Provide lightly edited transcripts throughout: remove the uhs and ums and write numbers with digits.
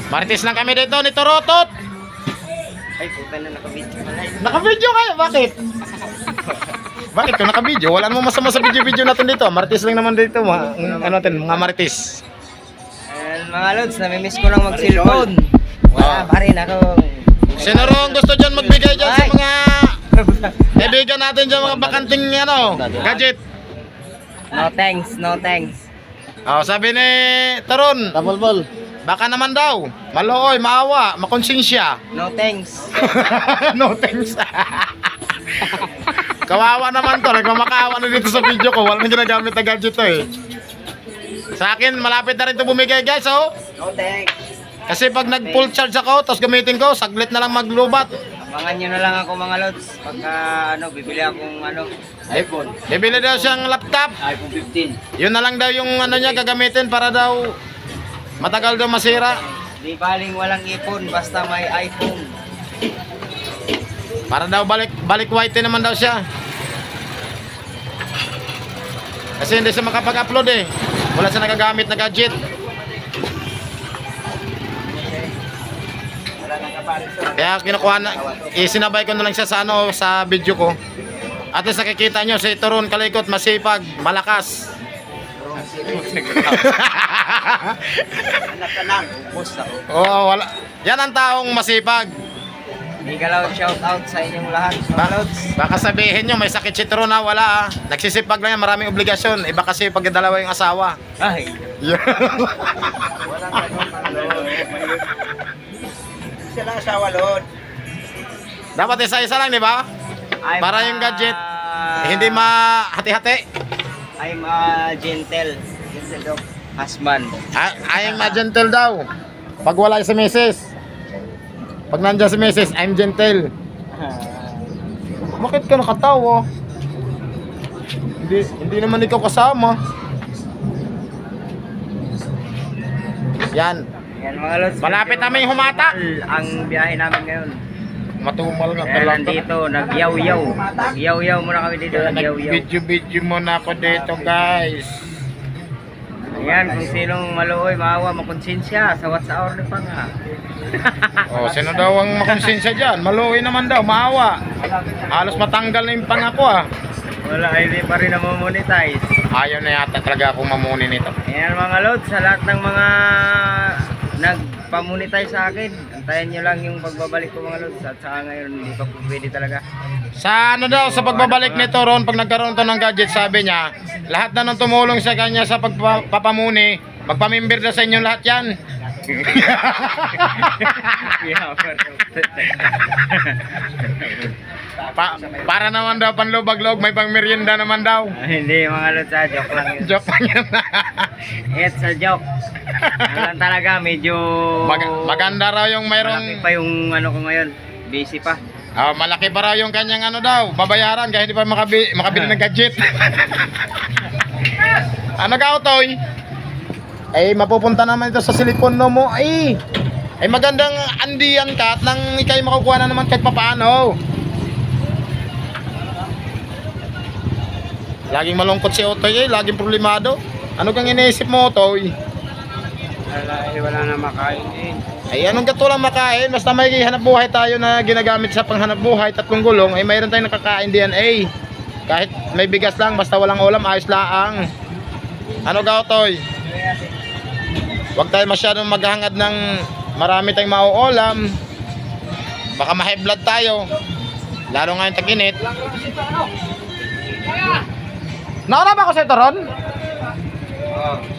Marites lang kami dito ni Torotot. Ay, puta na naka-video. Naka-video kayo, bakit? Bakit kung naka-video? Wala namang masama sa video-video natin dito. Marites lang naman dito, ano natin, mga Marites. Ayan, mga lods, namimiss ko lang mag-cellphone. Wala pa rin ako. Sino rin gusto dyan magbigay dyan sa mga kaibigan natin dyan, mga bakanting gadget? No thanks, no thanks. Oh, sabi ni Taron, Double ball. baka naman daw, malooy, maawa, makonsensya. No thanks. No thanks. Kawawa naman to, nagmamakaawa na dito sa video ko, walang ginagamit na gadget to eh. Sa akin, malapit na rin ito bumigay guys, oh. No thanks. Kasi pag nag full charge ako, tapos gamitin ko, saglit na lang maglubat. Abangan nyo na lang ako mga lods. Pagka bibili akong iPhone. Bibili daw siyang laptop. iPhone 15. Yun na lang daw yung niya gagamitin para daw matagal daw masira. Di baling walang ipon, basta may iPhone. Para daw balik white naman daw siya. Kasi hindi siya makapag-upload eh. Wala siya nagagamit na gadget. Kaya kinukuha na, isinabay ko na lang siya sa sa video ko. At least nakikita nyo si Turon Kalikot, masipag, malakas. Anak ka lang, ubos ako. Oo, wala. Yan ang taong masipag. Migalaw shout out sa inyong lahat mga lods. Baka sabihin nyo may sakit si Turon na wala. Nagsisipag lang yan, maraming obligasyon. Iba kasi pag dalawa yung asawa. Ay, Yeah. walang ganun mga lods. Sila asawa load. Dapat isa-isa lang, di ba? Para yung gadget, hindi mahati-hati. I'm gentle dog husband. I'm a gentle daw. Pag wala si Mrs. Pag nandiyan si Mrs, I'm gentle. Bakit ka nakatawa? Hindi naman ikaw kasama. Yan. Yan mga lods. Malapit namin humata. Ang biyahe namin ngayon. Matumal nga Kaya nandito, nagyaw-yaw. Nagyaw-yaw muna kami dito, nagyaw-yaw. Video muna ako dito guys. Ayan, kung sinong maluoy, maawa, makonsensya, sa what's hour pa nga. Oh, sino daw ang makonsensya dyan? Maluwi naman daw, maawa. Halos matanggal na yung pangako ah. Wala, hindi pa rin na-monetize. Ayaw na yata talaga akong mamuni nito. Ayan mga lods, sa lahat ng mga nagpamonetize sa akin, antayin nyo lang yung pagbabalik ko mga lods. At saka ngayon, hindi pa po pwede talaga. Sa sa pagbabalik nito Ron, pag nagkaroon to ng gadget, sabi niya, lahat na nang tumulong sa kanya sa pagpapamuni, magpamimbir na sa inyo lahat yan. Para naman daw panlubag-log, may pang merienda naman daw. Hindi mga lods, joke lang yun. Joke lang yan. It's a joke. Ano lang talaga, medyo Maganda raw yung malaki mayroong pa yung ko ngayon. Busy pa. malaki pa raw yung kanyang daw, babayaran kahit hindi pa makabili ng gadget. Ano ka, Otoy? Ay mapupunta naman ito sa silicone mo. Ay magandang andiyan ka at nang ikay makukuha na naman kahit papaano. Laging malungkot si Otoy laging problemado. Ano kang iniisip mo, Otoy? Wala na makain din. Ay anong gato lang makain, basta may hanap buhay tayo na ginagamit sa panghanap buhay, 3 gulong, ay mayroon tayong nakakain DNA. Kahit may bigas lang, basta walang ulam, ayos laang. Ano ka, Otoy? Huwag tayo masyadong maghangad ng marami tayong mauulam. Baka ma-high blood tayo. Lalo nga yung tag-init. Nauna ba ako sa ito, Ron?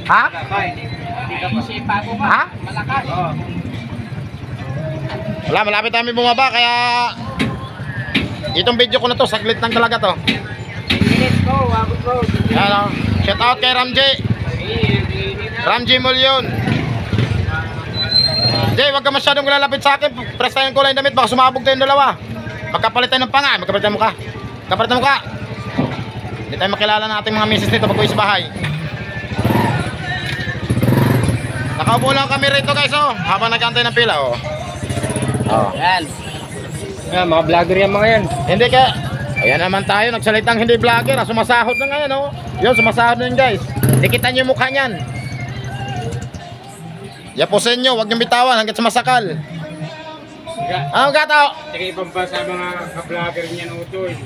Ha? Ha? Wala, malapit namin bumaba kaya itong video ko na to, saglit lang talaga to. Minutes ko, wabot ko. Yan, shout out kay Ramji Mulyon. Jay, wag ka masyadong lalapit sa akin. Prestayan ko lang yung damit, baka sumabog tayong dalawa. Magkapalit tayo ng panga, magkapalit tayo mukha. Magkapalit tayo mukha. Hindi tayo makilala ng ating mga misis nito pag uwi sa bahay. Nakaupo lang kami rito guys, habang nag-antay ng pila, Yan. Yan, mga vlogger yan mga yan. Hindi ka. Ayan naman tayo, nagsalitang hindi vlogger, sumasahod na ngayon, Yun, sumasahod na yun guys. Dikitan niyo yung mukha niyan. Yapusin nyo, huwag nyo bitawan hanggat sa masakal. Ano gato? Sige, ipampa sa mga ka-vlogger niya nuto eh.